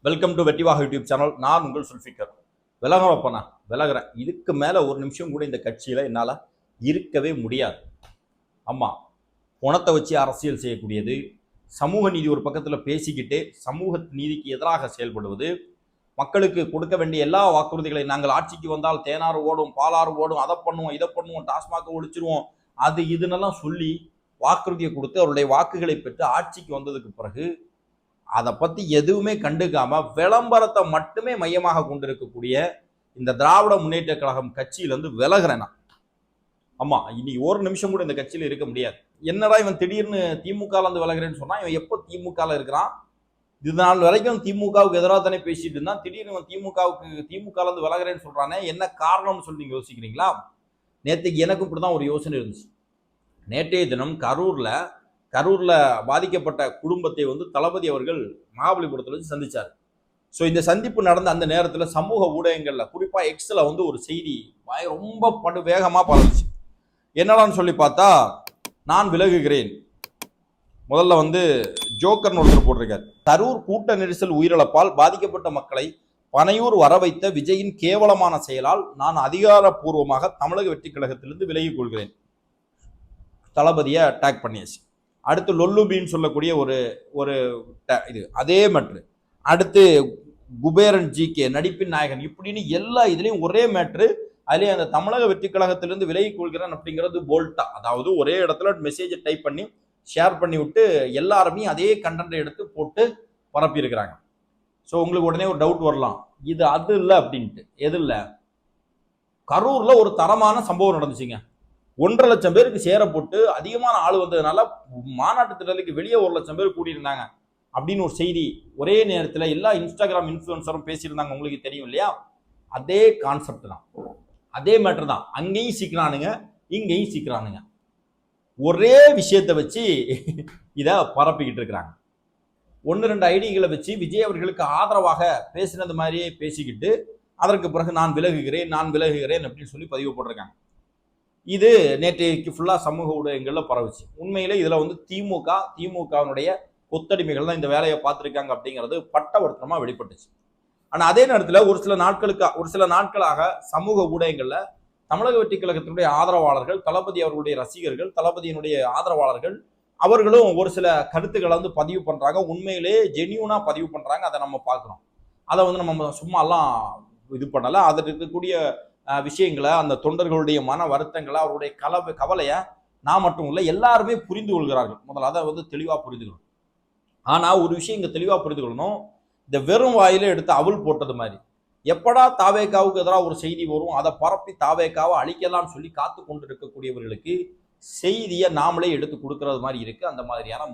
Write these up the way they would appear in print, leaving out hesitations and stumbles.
Welcome to வெட்டிவாக YouTube channel. நான் உங்கள் சுல்ஃபிகர். விலகிறப்பண்ணா விலகிறேன். இதுக்கு மேலே ஒரு நிமிஷம் கூட இந்த கட்சியில் என்னால் இருக்கவே முடியாது. ஆமாம், பணத்தை வச்சு அரசியல் செய்யக்கூடியது, சமூக நீதி ஒரு பக்கத்தில் பேசிக்கிட்டு சமூக நீதிக்கு எதிராக செயல்படுவது, மக்களுக்கு கொடுக்க வேண்டிய எல்லா வாக்குறுதிகளையும் நாங்கள் ஆட்சிக்கு வந்தால் தேனாறு ஓடும், பாலாறு ஓடும், அதை பண்ணுவோம், இதை பண்ணுவோம், டாஸ்மாக ஒழிச்சிருவோம், அது இதுன்னெல்லாம் சொல்லி வாக்குறுதியை கொடுத்து அவருடைய வாக்குகளை பெற்று ஆட்சிக்கு வந்ததுக்கு பிறகு அதை பற்றி எதுவுமே கண்டுக்காம விளம்பரத்தை மட்டுமே மையமாக கொண்டிருக்கக்கூடிய இந்த திராவிட முன்னேற்ற கழகம் கட்சியிலேருந்து விலகிறேன் நான். ஆமாம், இனி ஒரு நிமிஷம் கூட இந்த கட்சியில் இருக்க முடியாது. என்னடா இவன் திடீர்னு திமுகலேருந்து விலகிறேன்னு சொன்னால், இவன் எப்போ திமுகவில் இருக்கிறான்? இது நாள் வரைக்கும் திமுகவுக்கு எதிராக தானே பேசிட்டு இருந்தான். திடீர்னு இவன் திமுகலேருந்து விலகிறேன்னு சொல்கிறானே, என்ன காரணம்னு சொல்லி நீங்கள் யோசிக்கிறீங்களா? நேற்றுக்கு எனக்கும் இப்படி தான் ஒரு யோசனை இருந்துச்சு. நேற்றைய தினம் கரூரில் பாதிக்கப்பட்ட குடும்பத்தை தளபதி அவர்கள் மகாபலிபுரத்தில் வச்சு சந்திச்சார். ஸோ இந்த சந்திப்பு நடந்த அந்த நேரத்தில் சமூக ஊடகங்களில் குறிப்பாக எக்ஸில் ஒரு செய்தி ரொம்ப வேகமாக பரவுச்சு. என்னடான்னு சொல்லி பார்த்தா, நான் விலகுகிறேன். முதல்ல ஜோக்கர்னு ஒருத்தர் போட்டிருக்கார். கரூர் கூட்ட நெரிசல் உயிரிழப்பால் பாதிக்கப்பட்ட மக்களை பனையூர் வர வைத்த விஜயின் கேவலமான செயலால் நான் அதிகாரப்பூர்வமாக தமிழக வெற்றி கழகத்திலிருந்து விலகிக் கொள்கிறேன். தளபதியை அட்டாக் பண்ணியாச்சு. அடுத்து லொல்லுபின்னு சொல்லக்கூடிய ஒரு இது அதே மேட்ரு. அடுத்து குபேரன் ஜிகே நடிப்பின் நாயகன், இப்படின்னு எல்லா இதுலேயும் ஒரே மேட்ரு. அதுலேயே அந்த தமிழக வெற்றி கழகத்திலிருந்து விலகிக் கொள்கிறேன் அப்படிங்கிறது போல்ட்டா, அதாவது ஒரே இடத்துல மெசேஜை டைப் பண்ணி ஷேர் பண்ணி விட்டு எல்லாருமே அதே கண்டென்ட்டை எடுத்து போட்டு பரப்பியிருக்கிறாங்க. ஸோ உங்களுக்கு உடனே ஒரு டவுட் வரலாம், இது அது இல்லை அப்படின்ட்டு. எது இல்லை? கரூரில் ஒரு தரமான சம்பவம் நடந்துச்சுங்க. 1.5 லட்சம் பேருக்கு சேர போட்டு அதிகமான ஆள் வந்ததுனால மாநாட்டு திடலுக்கு வெளியே 1 லட்சம் பேர் கூடியிருந்தாங்க அப்படின்னு ஒரு செய்தி ஒரே நேரத்தில் எல்லா இன்ஸ்டாகிராம் இன்ஃப்ளூயன்சரும் பேசியிருந்தாங்க. உங்களுக்கு தெரியும் இல்லையா? அதே கான்செப்ட் தான், அதே மேட்டர் தான். அங்கேயும் சீக்கிரானுங்க, இங்கேயும் சீக்கிரானுங்க. ஒரே விஷயத்தை வச்சு இதை பரப்பிக்கிட்டு இருக்கிறாங்க. 1-2 ஐடிகளை வச்சு விஜய் அவர்களுக்கு ஆதரவாக பேசினது மாதிரியே பேசிக்கிட்டு அதற்கு பிறகு நான் விலகுகிறேன் அப்படின்னு சொல்லி பதிவு போட்டிருக்காங்க. இது நேற்றைக்கு ஃபுல்லாக சமூக ஊடகங்களில் பரவுச்சு. உண்மையிலே இதில் திமுகவினுடைய கொத்தடிமைகள் தான் இந்த வேலையை பார்த்துருக்காங்க அப்படிங்கிறது பட்டவர்த்தனமாக வெளிப்பட்டுச்சு. ஆனால் அதே நேரத்தில் ஒரு சில நாட்களாக சமூக ஊடகங்களில் தமிழக வெற்றி கழகத்தினுடைய ஆதரவாளர்கள், தளபதி அவர்களுடைய ரசிகர்கள், தளபதியினுடைய ஆதரவாளர்கள் அவர்களும் ஒரு சில கருத்துக்களை பதிவு பண்ணுறாங்க. உண்மையிலே ஜென்யூனாக பதிவு பண்ணுறாங்க. அதை நம்ம பார்க்குறோம். அதை நம்ம சும்மாலாம் இது பண்ணலை. அதில் இருக்கக்கூடிய விஷயங்களை, அந்த தொண்டர்களுடைய மன வருத்தங்களை, அவருடைய கவலையை நான் மட்டும் இல்லை எல்லாருமே புரிந்து கொள்கிறார்கள். முதல்ல அதை தெளிவாக புரிந்துக்கணும். ஆனால் ஒரு விஷயம் இங்கே தெளிவாக புரிந்து கொள்ளணும். இந்த வெறும் வாயிலே எடுத்து அவள் போட்டது மாதிரி எப்படா தாவேக்காவுக்கு எதிராக ஒரு செய்தி வரும், அதை பரப்பி தாவேக்காவை அழிக்கலாம்னு சொல்லி காத்து கொண்டு இருக்கக்கூடியவர்களுக்கு செய்தியை நாமளே எடுத்து கொடுக்கறது மாதிரி இருக்குது. அந்த மாதிரியான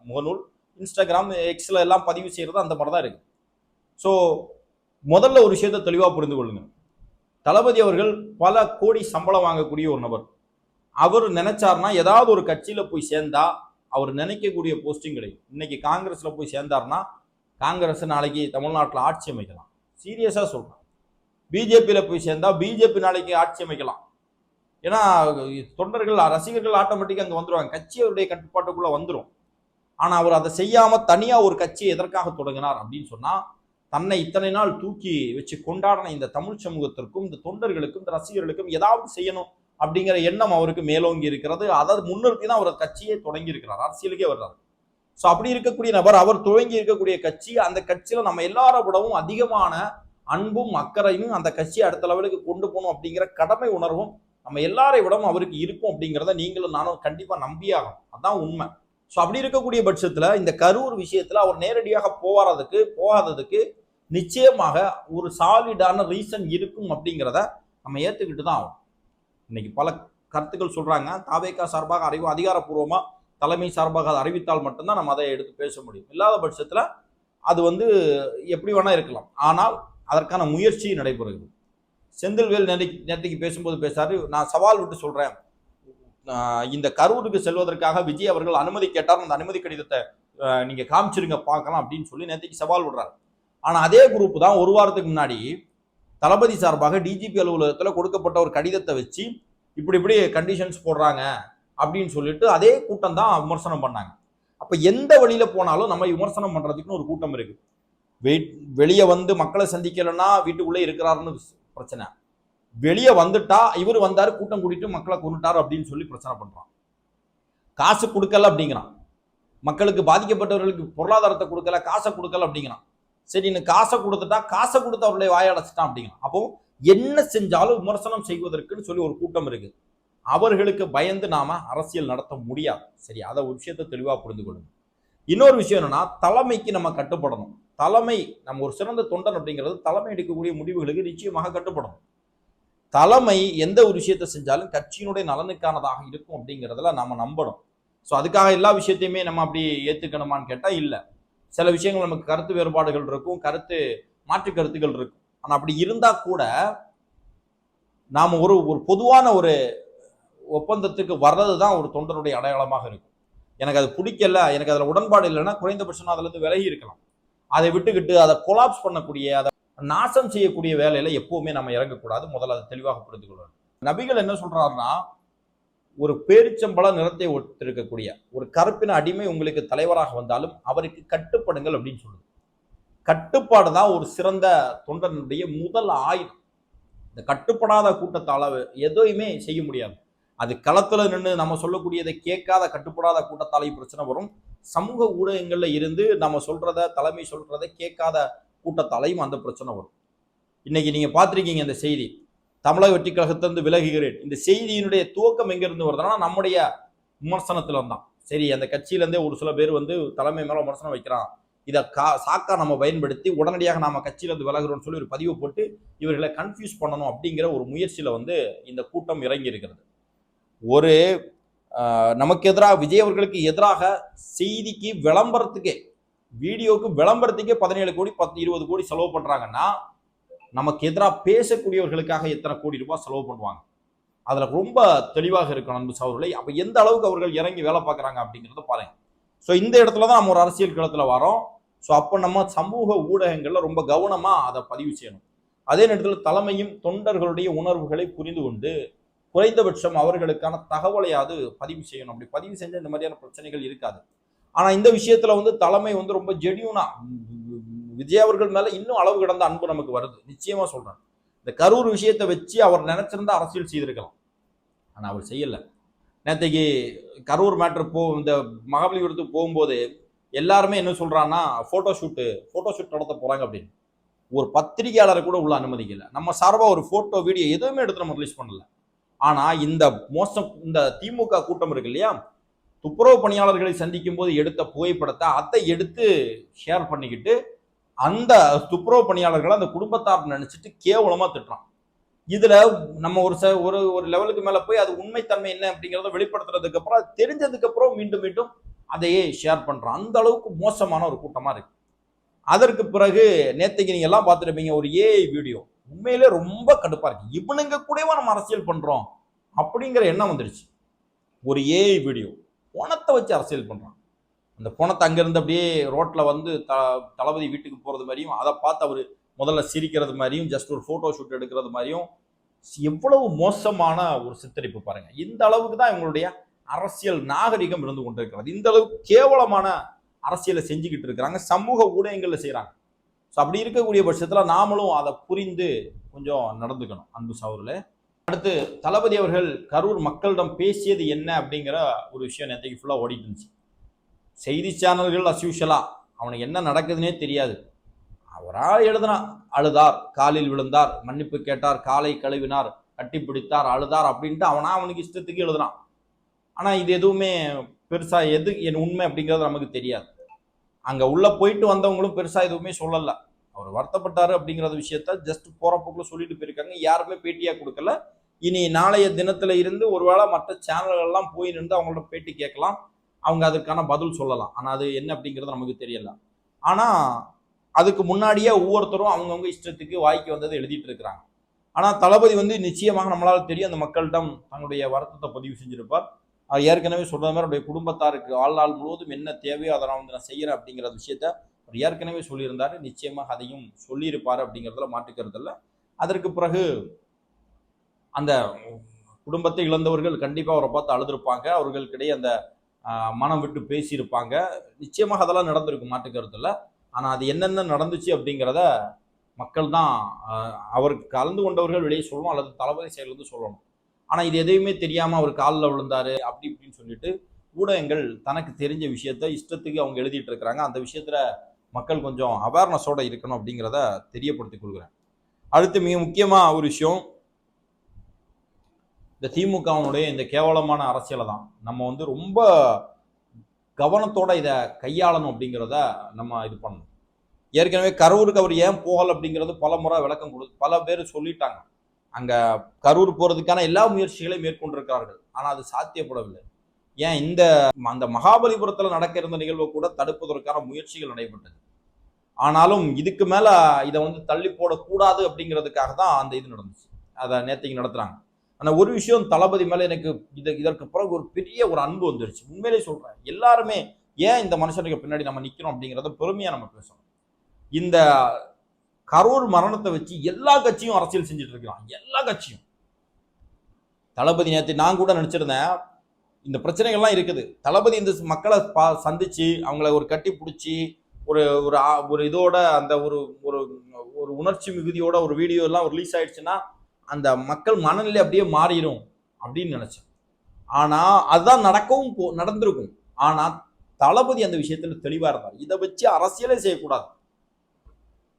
முகநூல் இன்ஸ்டாகிராம் எக்ஸில் எல்லாம் பதிவு செய்கிறது அந்த மாதிரி தான் இருக்குது. ஸோ முதல்ல ஒரு விஷயத்தை தெளிவாக புரிந்து கொள்ளுங்க. தளபதி அவர்கள் பல கோடி சம்பளம் வாங்கக்கூடிய ஒரு நபர். அவர் நினைச்சார்னா ஏதாவது ஒரு கட்சியில போய் சேர்ந்தா அவர் நினைக்கக்கூடிய போஸ்டிங் கிடைக்கும். இன்னைக்கு காங்கிரஸ்ல போய் சேர்ந்தார்னா காங்கிரஸ் நாளைக்கு தமிழ்நாட்டில் ஆட்சி அமைக்கலாம். சீரியஸா சொல்றேன். பிஜேபியில போய் சேர்ந்தா பிஜேபி நாளைக்கு ஆட்சி அமைக்கலாம். ஏன்னா தொண்டர்கள், ரசிகர்கள் ஆட்டோமேட்டிக்கா அங்க வந்துருவாங்க. கட்சி அவருடைய கட்டுப்பாட்டுக்குள்ள வந்துடும். ஆனா அவர் அதை செய்யாம தனியா ஒரு கட்சியை எதற்காக தொடங்கினார் அப்படின்னு சொன்னா, தன்னை இத்தனை நாள் தூக்கி வச்சு கொண்டாடின இந்த தமிழ் சமூகத்திற்கும், இந்த தொண்டர்களுக்கும், இந்த ரசிகர்களுக்கும் ஏதாவது செய்யணும் அப்படிங்கிற எண்ணம் அவருக்கு மேலோங்கி இருக்கிறது. அதை முன்னிறுத்தி தான் அவர் கட்சியை தொடங்கி இருக்கிறார், அரசியலுக்கே வர்றாரு. ஸோ அப்படி இருக்கக்கூடிய நபர், அவர் துவங்கி இருக்கக்கூடிய கட்சி, அந்த கட்சியில நம்ம எல்லாரை விடவும் அதிகமான அன்பும் அக்கறையும் அந்த கட்சியை அடுத்த லெவலுக்கு கொண்டு போகணும் அப்படிங்கிற கடமை உணர்வும் நம்ம எல்லாரை விடவும் அவருக்கு இருக்கும் அப்படிங்கிறத நீங்களும் நானும் கண்டிப்பா நம்பியாகும். அதான் உண்மை. ஸோ அப்படி இருக்கக்கூடிய பட்சத்துல இந்த கரூர் விஷயத்துல அவர் நேரடியாக போகாததுக்கு நிச்சயமாக ஒரு சாலிடான ரீசன் இருக்கும் அப்படிங்கிறத நம்ம ஏற்றுக்கிட்டு தான் ஆகும். இன்னைக்கு பல கருத்துக்கள் சொல்றாங்க. தாவேகா சார்பாக அதிகாரப்பூர்வமா தலைமை சார்பாக அதை அறிவித்தால் மட்டும்தான் நம்ம அதை எடுத்து பேச முடியும். இல்லாத பட்சத்தில் அது எப்படி வேணா இருக்கலாம். ஆனால் அதற்கான முயற்சி நடைபெறுகிறது. செந்தில்வேல் நேற்றுக்கு பேசும்போது பேசாரு, நான் சவால் விட்டு சொல்றேன், இந்த கரூருக்கு செல்வதற்காக விஜய் அவர்கள் அனுமதி கேட்டார், அந்த அனுமதி கடிதத்தை நீங்க காமிச்சிருங்க பார்க்கலாம் அப்படின்னு சொல்லி நேற்றுக்கு சவால் விடுறாரு. ஆனா அதே குரூப் தான் ஒரு வாரத்துக்கு முன்னாடி தளபதி சார்பாக டிஜிபி அலுவலகத்தில் கொடுக்கப்பட்ட ஒரு கடிதத்தை வச்சு இப்படி கண்டிஷன்ஸ் போடுறாங்க அப்படின்னு சொல்லிட்டு அதே கூட்டம் தான் விமர்சனம் பண்ணாங்க. அப்ப எந்த வழியில போனாலும் நம்ம விமர்சனம் பண்றதுக்குன்னு ஒரு கூட்டம் இருக்கு. வெளியே வந்து மக்களை சந்திக்கலன்னா வீட்டுக்குள்ளே இருக்கிறாருன்னு பிரச்சனை, வெளியே வந்துட்டா இவர் வந்தாரு கூட்டம் கூட்டிட்டு மக்களை கொண்டுட்டாரு அப்படின்னு சொல்லி பிரச்சனை பண்றான். காசு கொடுக்கல அப்படிங்கிறான், மக்களுக்கு பாதிக்கப்பட்டவர்களுக்கு பொருளாதாரத்தை கொடுக்கல, காசை கொடுக்கல அப்படிங்கிறான். சரின்னு காசை கொடுத்துட்டா காசை கொடுத்து அவருடைய வாயடைச்சிட்டான் அப்படிங்கிறான். அப்போ என்ன செஞ்சாலும் விமர்சனம் செய்வதற்குன்னு சொல்லி ஒரு கூட்டம் இருக்கு. அவர்களுக்கு பயந்து நாம அரசியல் நடத்த முடியாது. சரி, அதை ஒரு விஷயத்தை தெளிவா புரிந்து கொள்ளுங்க. இன்னொரு விஷயம் என்னன்னா, தலைமைக்கு நம்ம கட்டுப்படணும். தலைமை, நம்ம ஒரு சிறந்த தொண்டன் அப்படிங்கிறது தலைமை எடுக்கக்கூடிய முடிவுகளுக்கு நிச்சயமாக கட்டுப்படணும். தலைமை எந்த ஒரு விஷயத்தை செஞ்சாலும் கட்சியினுடைய நலனுக்கானதாக இருக்கும் அப்படிங்கிறதுல நாம நம்பணும். ஸோ அதுக்காக எல்லா விஷயத்தையுமே நம்ம அப்படி ஏற்றுக்கணுமான்னு கேட்டால் இல்லை. சில விஷயங்கள் நமக்கு கருத்து வேறுபாடுகள் இருக்கும், மாற்று கருத்துக்கள் இருக்கும். ஆனால் அப்படி இருந்தால் கூட நாம் ஒரு பொதுவான ஒரு ஒப்பந்தத்துக்கு வர்றது தான் ஒரு தொண்டனுடைய அடையாளமாக இருக்கும். எனக்கு அது பிடிக்கல, எனக்கு அதில் உடன்பாடு இல்லைன்னா குறைந்தபட்சம் அதுலேருந்து விலகி இருக்கலாம். அதை விட்டுக்கிட்டு அதை கொலாப்ஸ் பண்ணக்கூடிய, அதை நாசம் செய்யக்கூடிய வேலையில எப்பவுமே நம்ம இறங்கக்கூடாது. முதல்ல அதை தெளிவாக புரிந்து கொள்ளணும். நபிகள் என்ன சொல்றாருன்னா, ஒரு பேரிச்சம்பழ நிறத்தை ஒத்திருக்கக்கூடிய ஒரு கருப்பின அடிமை உங்களுக்கு தலைவராக வந்தாலும் அவருக்கு கட்டுப்படுங்கள் அப்படின்னு சொல்லுது. கட்டுப்பாடு தான் ஒரு சிறந்த தொண்டனுடைய முதல் ஆயுதம். இந்த கட்டுப்படாத கூட்டத்தால எதையுமே செய்ய முடியாது. அது களத்துல நின்று நம்ம சொல்லக்கூடியதை கேட்காத கட்டுப்படாத கூட்டத்தாலையும் பிரச்சனை வரும். சமூக ஊடகங்கள்ல இருந்து நம்ம சொல்றத, தலைமை சொல்றதை கேட்காத கூட்டத்தாலையும் அந்த பிரச்சனை வரும். இன்னைக்கு நீங்க பார்த்திருக்கீங்க இந்த செய்தி, தமிழக வெற்றி கழகத்திலிருந்து விலகுகிறேன். இந்த செய்தியினுடைய துவக்கம் எங்க இருந்து வருதுன்னா நம்முடைய விமர்சனத்துல தான். சரி, அந்த கட்சியில இருந்தே ஒரு சில பேர் வந்து தலைமை மேல விமர்சனம் வைக்கிறான், இதை சாக்கா நம்ம பயன்படுத்தி உடனடியாக நாம கட்சியில இருந்து விலகுறோம்னு சொல்லி ஒரு பதிவு போட்டு இவர்களை கன்ஃபியூஸ் பண்ணணும் அப்படிங்கிற ஒரு முயற்சியில வந்து இந்த கூட்டம் இறங்கி இருக்கிறது. ஒரு நமக்கு எதிராக, விஜய் அவர்களுக்கு எதிராக செய்திக்கு விளம்பரத்துக்கே, வீடியோக்கு விளம்பரத்துக்கே 17 கோடி 20 கோடி செலவு பண்றாங்கன்னா நமக்கு எதிராக பேசக்கூடியவர்களுக்காக எத்தனை கோடி ரூபாய் செலவு பண்ணுவாங்க? அதுல ரொம்ப தெளிவாக இருக்கணும் அன்பு சகோதரர்களே. அப்ப எந்த அளவுக்கு அவர்கள் இறங்கி வேலை பார்க்குறாங்க அப்படிங்கிறத பாருங்க. ஸோ இந்த இடத்துல தான் நம்ம ஒரு அரசியல் களத்துல வரோம். ஸோ அப்போ நம்ம சமூக ஊடகங்கள்ல ரொம்ப கவனமா அதை பதிவு செய்யணும். அதே நேரத்தில் தலைமையும் தொண்டர்களுடைய உணர்வுகளை புரிந்து கொண்டு குறைந்தபட்சம் அவர்களுக்கான தகவலையாவது பதிவு செய்யணும். அப்படி பதிவு செஞ்ச இந்த மாதிரியான பிரச்சனைகள் இருக்காது. ஆனா இந்த விஷயத்துல வந்து தலைமை வந்து ரொம்ப ஜெனியூனா விஜய் அவர்கள் மேல இன்னும் அளவு கிடந்த அன்பு நமக்கு வருது. நிச்சயமா சொல்றேன். இந்த கரூர் விஷயத்தை வச்சு அவர் நினைச்சிருந்தா அரசியல் செய்திருக்கலாம், ஆனா அவர் செய்யல. நேற்றைக்கு கரூர் மேட்ரு இந்த மகாபலிபுரத்துக்கு போகும்போது எல்லாருமே என்ன சொல்றான்னா, போட்டோ ஷூட் நடத்த போறாங்க அப்படின்னு. ஒரு பத்திரிகையாளரை கூட உள்ள அனுமதிக்கல. நம்ம சார்பா ஒரு போட்டோ வீடியோ எதுவுமே எடுத்து நம்ம ரிலீஸ் பண்ணல. ஆனா இந்த திமுக கூட்டம் இருக்கு இல்லையா, துப்புரவு பணியாளர்களை சந்திக்கும் போது எடுத்த புகைப்படத்தை அதை எடுத்து ஷேர் பண்ணிக்கிட்டு அந்த துப்புரவு பணியாளர்களை அந்த குடும்பத்தார் நினைச்சிட்டு கேவலமா திட்டுறான். இதுல நம்ம ஒரு லெவலுக்கு மேல போய் அது உண்மைத்தன்மை என்ன அப்படிங்கிறத வெளிப்படுத்துறதுக்கு அப்புறம், அது தெரிஞ்சதுக்கு அப்புறம் மீண்டும் மீண்டும் அதையே ஷேர் பண்றான். அந்த அளவுக்கு மோசமான ஒரு கூட்டமா இருக்கு. அதற்கு பிறகு நேத்தைக்கு நீங்க எல்லாம் பார்த்துருப்பீங்க, ஒரு ஏஐ வீடியோ உண்மையிலே ரொம்ப கடுப்பா இருக்கு. இவனுங்க கூடவா நம்ம அரசியல் பண்றோம் அப்படிங்கிற எண்ணம் வந்துருச்சு. ஒரு ஏஐ வீடியோ பணத்தை வச்சு அரசியல் பண்றான். அந்த பணத்தை அங்கிருந்து அப்படியே ரோட்ல வந்து தளபதி வீட்டுக்கு போறது மாதிரியும், அதை பார்த்து அவர் முதல்ல சிரிக்கிறது மாதிரியும், ஜஸ்ட் ஒரு போட்டோ ஷூட் எடுக்கிறது மாதிரியும், எவ்வளவு மோசமான ஒரு சித்தரிப்பு பாருங்க. இந்த அளவுக்கு தான் இவங்களுடைய அரசியல் நாகரிகம் இருந்து கொண்டிருக்கிறது. இந்த அளவுக்கு கேவலமான அரசியலை செஞ்சுக்கிட்டு இருக்கிறாங்க, சமூக ஊடகங்கள்ல செய்யறாங்க. ஸோ அப்படி இருக்கக்கூடிய பட்சத்துல நாமளும் அதை புரிந்து கொஞ்சம் நடந்துக்கணும் அன்பு சகோதரர்களே. அடுத்து தளபதி அவர்கள் கரூர் மக்களிடம் பேசியது என்ன அப்படிங்கிற ஒரு விஷயம் நேற்றைக்கு ஃபுல்லா ஓடிட்டு இருந்துச்சு. செய்தி சேனல்கள் அஸ்யூஷலா அவனுக்கு என்ன நடக்குதுன்னே தெரியாது. அவரால் எழுதினார், அழுதார், காலில் விழுந்தார், மன்னிப்பு கேட்டார், காலை கழுவினார், கட்டி பிடித்தார், அழுதார் அப்படின்ட்டு அவனுக்கு இஷ்டத்துக்கு எழுதுனான். ஆனா இது எதுவுமே பெருசா என் உண்மை அப்படிங்கிறது நமக்கு தெரியாது. அங்க உள்ள போயிட்டு வந்தவங்களும் பெருசா எதுவுமே சொல்லல. அவர் வருத்தப்பட்டாரு அப்படிங்கிற விஷயத்த ஜஸ்ட் போறப்போக்குள்ள சொல்லிட்டு போயிருக்காங்க. யாருமே பேட்டியா கொடுக்கல. இனி நாளைய தினத்துல இருந்து ஒருவேளை மற்ற சேனல்கள் எல்லாம் போய் நின்று அவங்களோட பேட்டி கேட்கலாம், அவங்க அதுக்கான பதில் சொல்லலாம். ஆனா அது என்ன அப்படிங்கிறது நமக்கு தெரியல. ஆனா அதுக்கு முன்னாடியே ஒவ்வொருத்தரும் அவங்கவுங்க இஷ்டத்துக்கு வாய்க்கு வந்ததை எழுதிட்டு இருக்கிறாங்க. ஆனா தளபதி வந்து நிச்சயமாக நம்மளால தெரியும் அந்த மக்களிடம் தன்னுடைய வருத்தத்தை பதிவு செஞ்சிருப்பார். அவர் ஏற்கனவே சொல்ற மாதிரி அவருடைய குடும்பத்தாருக்கு வாழ்நாள் முழுவதும் என்ன தேவையோ அதை நான் செய்யறேன் அப்படிங்கிற விஷயத்த அவர் ஏற்கனவே சொல்லியிருந்தாரு. நிச்சயமாக அதையும் சொல்லியிருப்பாரு அப்படிங்கிறதுல மாற்றுக்கிறது இல்லை. அதற்கு பிறகு அந்த குடும்பத்தை இழந்தவர்கள் கண்டிப்பா அவரை பார்த்து அழுதுருப்பாங்க. அவர்களுக்கிடையே அந்த மனம் விட்டு பேசியிருப்பாங்க. நிச்சயமாக அதெல்லாம் நடந்திருக்கும், மாற்றுக்கிறது இல்லை. ஆனால் அது என்னென்ன நடந்துச்சு அப்படிங்கிறத மக்கள் தான் அவருக்கு கலந்து கொண்டவர்கள் வெளியே சொல்லணும், அல்லது தளபதி செயலிருந்து சொல்லணும். ஆனால் இது எதையுமே தெரியாமல் அவர் காலில் விழுந்தாரு அப்படி இப்படின்னு சொல்லிட்டு ஊடகங்கள் தனக்கு தெரிஞ்ச விஷயத்த இஷ்டத்துக்கு அவங்க எழுதிட்டு இருக்கிறாங்க. அந்த விஷயத்துல மக்கள் கொஞ்சம் அவேர்னஸோட இருக்கணும் அப்படிங்கிறத தெரியப்படுத்திக் கொள்கிறேன். அடுத்து மிக முக்கியமா ஒரு விஷயம், இந்த திமுகவினுடைய இந்த கேவலமான அரசியலை தான் நம்ம வந்து ரொம்ப கவனத்தோட இதை கையாளணும் அப்படிங்கிறத நம்ம இது பண்ணணும். ஏற்கனவே கரூருக்கு அவர் ஏன் போகல அப்படிங்கிறது பல முறை விளக்கம் பல பேர் சொல்லிட்டாங்க. அங்க கரூர் போறதுக்கான எல்லா முயற்சிகளையும் மேற்கொண்டிருக்கிறார்கள், ஆனா அது சாத்தியப்படவில்லை. ஏன் இந்த அந்த மகாபலிபுரத்தில் நடக்க இருந்த நிகழ்வை கூட தடுப்பதற்கான முயற்சிகள் நடைபெற்றது. ஆனாலும் இதுக்கு மேல இதை வந்து தள்ளி போடக்கூடாது அப்படிங்கிறதுக்காக தான் அந்த இது நடந்துச்சு. அதை நேற்றுக்கு நடத்துறாங்க. ஆனா ஒரு விஷயம், தளபதி மேல எனக்கு இதற்கு பிறகு ஒரு பெரிய ஒரு அன்பு வந்துருச்சு. உண்மையிலே சொல்றேன், எல்லாருமே ஏன் இந்த மனுஷனுக்கு பின்னாடி நம்ம நிக்கிறோம் அப்படிங்கிறத பெருமையா நம்ம பேசணும். இந்த கரூர் மரணத்தை வச்சு எல்லா கட்சியும் அரசியல் செஞ்சுட்டு இருக்கிறான், எல்லா கட்சியும். தளபதி நேற்று நான் கூட நினைச்சிருந்தேன், இந்த பிரச்சனைகள்லாம் இருக்குது, தளபதி இந்த மக்களை சந்திச்சு அவங்கள ஒரு கட்டி பிடிச்சி ஒரு ஒரு இதோட அந்த ஒரு ஒரு உணர்ச்சி மிகுதியோட ஒரு வீடியோ எல்லாம் ரிலீஸ் ஆயிடுச்சுன்னா அந்த மக்கள் மனநிலை அப்படியே மாறிடும் அப்படின்னு நினைச்சேன். ஆனா அதுதான் நடந்திருக்கும். ஆனா தளபதி அந்த விஷயத்துல தெளிவா இருந்தார். இதை வச்சு அரசியலே செய்யக்கூடாது,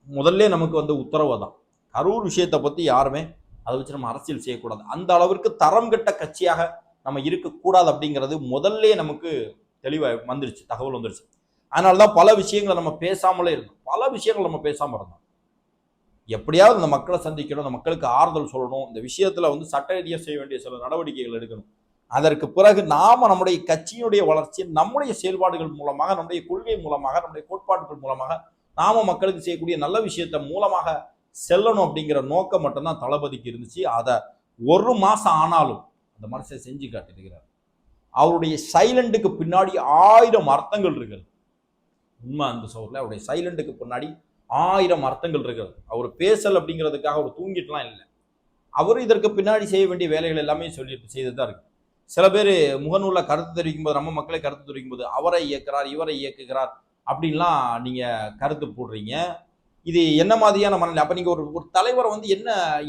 முதல்ல நமக்கு வந்து உத்தரவு தான். கரூர் விஷயத்தை பத்தி யாருமே அதை வச்சு நம்ம அரசியல் செய்யக்கூடாது, அந்த அளவிற்கு தரம் கெட்ட கட்சியாக நம்ம இருக்கக்கூடாது அப்படிங்கிறது முதல்ல நமக்கு தெளிவாக வந்துருச்சு, தகவல் வந்துருச்சு. அதனாலதான் பல விஷயங்களை நம்ம பேசாமலே இருந்தோம், பல விஷயங்கள் நம்ம பேசாம இருந்தோம். எப்படியாவது இந்த மக்களை சந்திக்கணும், இந்த மக்களுக்கு ஆறுதல் சொல்லணும், இந்த விஷயத்துல வந்து சட்ட ரீதியாக செய்ய வேண்டிய சில நடவடிக்கைகள் எடுக்கணும். அதற்கு பிறகு நாம நம்முடைய கட்சியினுடைய வளர்ச்சி நம்முடைய செயல்பாடுகள் மூலமாக, நம்முடைய கொள்கை மூலமாக, நம்முடைய கோட்பாடுகள் மூலமாக நாம மக்களுக்கு செய்யக்கூடிய நல்ல விஷயத்த மூலமாக செல்லணும் அப்படிங்கிற நோக்கம் மட்டும்தான் தளபதிக்கு இருந்துச்சு. அதை ஒரு மாசம் ஆனாலும் அந்த மனுஷன் செஞ்சு காட்டிருக்கிறார். அவருடைய சைலண்டுக்கு பின்னாடி 1000 அர்த்தங்கள் இருக்கிறது. உண்மை அந்த சோர்ல அவருடைய சைலண்டுக்கு பின்னாடி 1000 அர்த்தங்கள் இருக்கிறது. அவர் பேசல் அப்படிங்கிறதுக்காக அவர் தூங்கிட்டுலாம் இல்லை, அவர் இதற்கு பின்னாடி செய்ய வேண்டிய வேலைகள் எல்லாமே செய்துதான் இருக்கு. சில பேர் முகநூல்ல கருத்து தெரிவிக்கும் போது, நம்ம மக்களை கருத்து தெரிவிக்கும் போது அவரை இயக்குறார் இவரை இயக்குகிறார் அப்படின்லாம் நீங்க கருத்து போடுறீங்க. இது என்ன மாதிரியான மனநிலை? அப்ப நீங்க ஒரு தலைவரை வந்து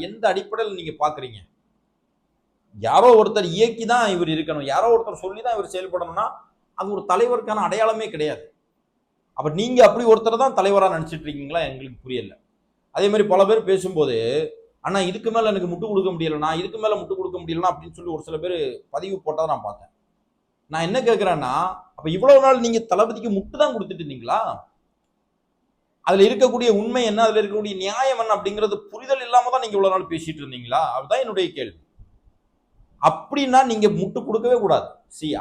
எந்த அடிப்படையில் நீங்க பாக்குறீங்க? யாரோ ஒருத்தர் இயக்கி தான் இவர் இருக்கணும், யாரோ ஒருத்தர் சொல்லி தான் இவர் செயல்படணும்னா அது ஒரு தலைவருக்கான அடையாளமே கிடையாது. அப்ப நீங்க அப்படி ஒருத்தர் தான் தலைவரா நினைச்சிட்டு இருக்கீங்களா? எங்களுக்கு புரியல. அதே மாதிரி பல பேர் பேசும்போது, ஆனா இதுக்கு மேல எனக்கு முட்டு கொடுக்க முடியலனா, இதுக்கு மேல முட்டு கொடுக்க முடியலனா அப்படின்னு சொல்லி ஒரு சில பேர் பதிவு போட்டா நான் பார்த்தேன். நான் என்ன கேட்கிறேன்னா, அப்ப இவ்வளவு நாள் நீங்க தளபதிக்கு முட்டு தான் கொடுத்துட்டு இருந்தீங்களா? அதுல இருக்கக்கூடிய உண்மை என்ன, அதுல இருக்கக்கூடிய நியாயம் என்ன அப்படிங்கிறது புரிதல் இல்லாம தான் நீங்க இவ்வளவு நாள் பேசிட்டு இருந்தீங்களா? அதுதான் என்னுடைய கேள்வி. அப்படின்னா நீங்க முட்டு கொடுக்கவே கூடாது.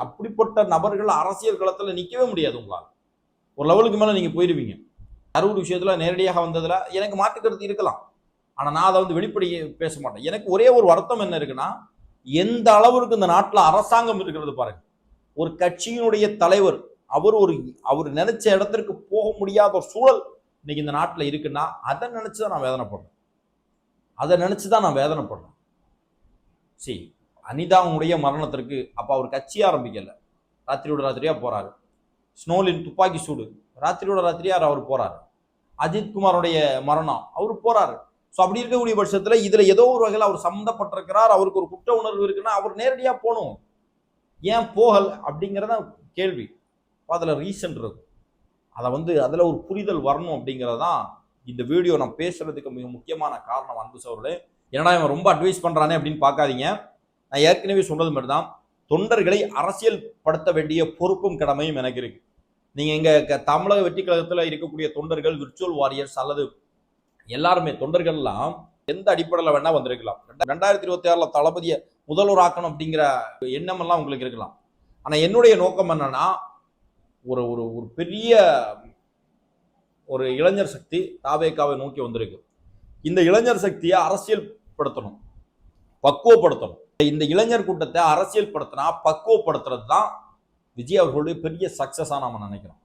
அப்படிப்பட்ட நபர்கள் அரசியல் களத்துல நிக்கவே முடியாது உங்களால். ஒரு லெவலுக்கு மேல நீங்க போயிருவீங்க. கரூர் விஷயத்துல நேரடியாக வந்ததுல எனக்கு மாற்றுக்கருத்து இருக்கலாம், ஆனா நான் அதை வந்து வெளிப்படையே பேச மாட்டேன். எனக்கு ஒரே ஒரு வருத்தம் என்ன இருக்குன்னா, எந்த அளவுக்கு இந்த நாட்டுல அரசாங்கம் இருக்கிறது பாருங்க. ஒரு கட்சியினுடைய தலைவர் அவர் நினைச்ச இடத்திற்கு போக முடியாத ஒரு சூழல் இன்னைக்கு இந்த நாட்டுல இருக்குன்னா அதை நினைச்சுதான் நான் வேதனைப்படுறேன். அனிதாவுடைய மரணத்திற்கு அப்ப அவர் கட்சி ஆரம்பிக்கல, ராத்திரியோட ராத்திரியா போறாரு. ஸ்னோலின் துப்பாக்கி சூடு ராத்திரியோட ராத்திரியா அவர் போறாரு. அஜித் குமாரோடைய மரணம் அவர் போறாரு. அப்படி இருக்கக்கூடிய பட்சத்துல இதுல ஏதோ ஒரு வகையில் அவர் சம்மந்தப்பட்டிருக்கிறார், அவருக்கு ஒரு குற்ற உணர்வு இருக்குன்னா அவர் நேரடியா போகணும். ஏன் போகல் அப்படிங்கிறத கேள்வி. அதுல ரீசன் இருக்கும், அதை வந்து அதுல ஒரு புரிதல் வரணும் அப்படிங்கிறதான் இந்த வீடியோ நான் பேசுறதுக்கு மிக முக்கியமான காரணம். அன்பு சோழர்களே, ஏன்னா இவன் ரொம்ப அட்வைஸ் பண்றானே அப்படின்னு பார்க்காதீங்க. நான் ஏற்கனவே சொன்னது மாதிரி தான், தொண்டர்களை அரசியல் படுத்த வேண்டிய பொறுப்பும் கடமையும் எனக்கு இருக்கு. நீங்க எங்க தமிழக வெற்றி கழகத்துல இருக்கக்கூடிய தொண்டர்கள், விர்ச்சுவல் வாரியர்ஸ் அல்லது எல்லாருமே தொண்டர்கள்லாம் எந்த அடிப்படையில் வேணா வந்திருக்கலாம். 2026 தளபதியை முதல்வர் ஆக்கணும் அப்படிங்கிற எண்ணம் எல்லாம் உங்களுக்கு இருக்கலாம். ஆனா என்னுடைய நோக்கம் என்னன்னா, ஒரு ஒரு பெரிய ஒரு இளைஞர் சக்தி தாவேகாவை நோக்கி வந்திருக்கு. இந்த இளைஞர் சக்தியை அரசியல் படுத்தணும், பக்குவப்படுத்தணும். இந்த இளைஞர் கூட்டத்தை அரசியல் படுத்தினா பக்குவப்படுத்துறது தான் விஜய் அவர்களுடைய பெரிய சக்சஸா நாம நினைக்கிறோம்.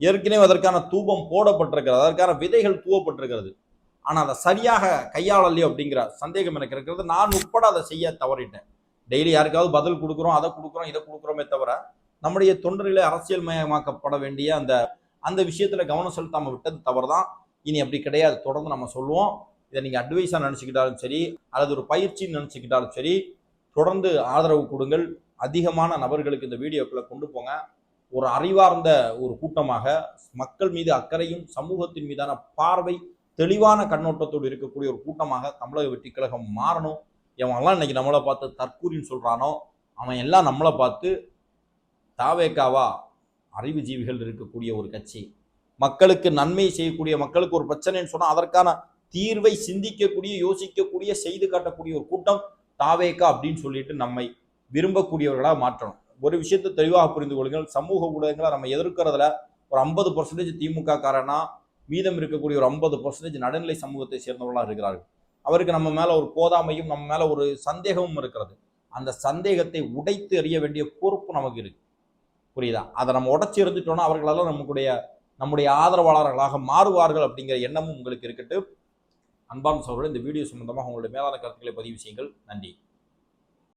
ஏற்கனவே அதற்கான தூபம் போடப்பட்டிருக்கிறது, அதற்கான விதைகள் தூவப்பட்டிருக்கிறது. ஆனா அதை சரியாக கையாளலையோ அப்படிங்கிற சந்தேகம் எனக்கு இருக்கிறது. நான் உட்பட அதை செய்ய தவறிட்டேன். டெய்லி யாருக்காவது பதில் கொடுக்குறோம், அதை கொடுக்குறோம், இதை கொடுக்குறோமே தவிர நம்முடைய தொண்டர்களை அரசியல் மயமாக்கப்பட வேண்டிய அந்த அந்த விஷயத்துல கவனம் செலுத்தாம விட்டது தவறுதான். இனி அப்படி கிடையாது. தொடர்ந்து நம்ம சொல்லுவோம். இதை நீங்க அட்வைஸா நினைச்சுக்கிட்டாலும் சரி, அல்லது ஒரு பயிற்சின்னு நினைச்சுக்கிட்டாலும் சரி, தொடர்ந்து ஆதரவு கொடுங்கள். அதிகமான நபர்களுக்கு இந்த வீடியோக்களை கொண்டு போங்க. ஒரு அறிவார்ந்த ஒரு கூட்டமாக, மக்கள் மீது அக்கறையும் சமூகத்தின் மீதான பார்வை தெளிவான கண்ணோட்டத்தோடு இருக்கக்கூடிய ஒரு கூட்டமாக தமிழக வெற்றி கழகம் மாறணும். எவன்லாம் இன்னைக்கு நம்மளை பார்த்து தற்கூரின்னு சொல்றானோ அவன் எல்லாம் நம்மளை பார்த்து தாவேக்காவா அறிவுஜீவிகள் இருக்கக்கூடிய ஒரு கட்சி, மக்களுக்கு நன்மை செய்யக்கூடிய, மக்களுக்கு ஒரு பிரச்சனைன்னு சொன்னா அதற்கான தீர்வை சிந்திக்கக்கூடிய, யோசிக்கக்கூடிய, செய்து காட்டக்கூடிய ஒரு கூட்டம் தாவேக்கா அப்படின்னு சொல்லிட்டு நம்மை விரும்பக்கூடியவர்களாக மாற்றணும். ஒரு விஷயத்தை தெளிவாக புரிந்து கொள்ளுங்கள். சமூக ஊடகங்களை நம்ம எதிர்க்கிறதுல ஒரு 50% திமுக காரனா, மீதம் இருக்கக்கூடிய ஒரு 50% நடுநிலை சமூகத்தை சேர்ந்தவர்களாக இருக்கிறார்கள். அவருக்கு நம்ம மேல ஒரு போதாமையும், நம்ம மேல ஒரு சந்தேகமும் இருக்கிறது. அந்த சந்தேகத்தை உடைத்து எறிய வேண்டிய பொறுப்பு நமக்கு இருக்கு. புரியுதா? அதை நம்ம உடைச்சு எறிஞ்சிட்டோம்னா அவர்களெல்லாம் நம்முடைய ஆதரவாளர்களாக மாறுவார்கள் அப்படிங்கிற எண்ணமும் உங்களுக்கு இருக்கட்டும். அன்பான சகோதரர்களே, இந்த வீடியோ சம்பந்தமாக உங்களுடைய மேலான கருத்துக்களை பதிவு செய்யுங்கள். நன்றி.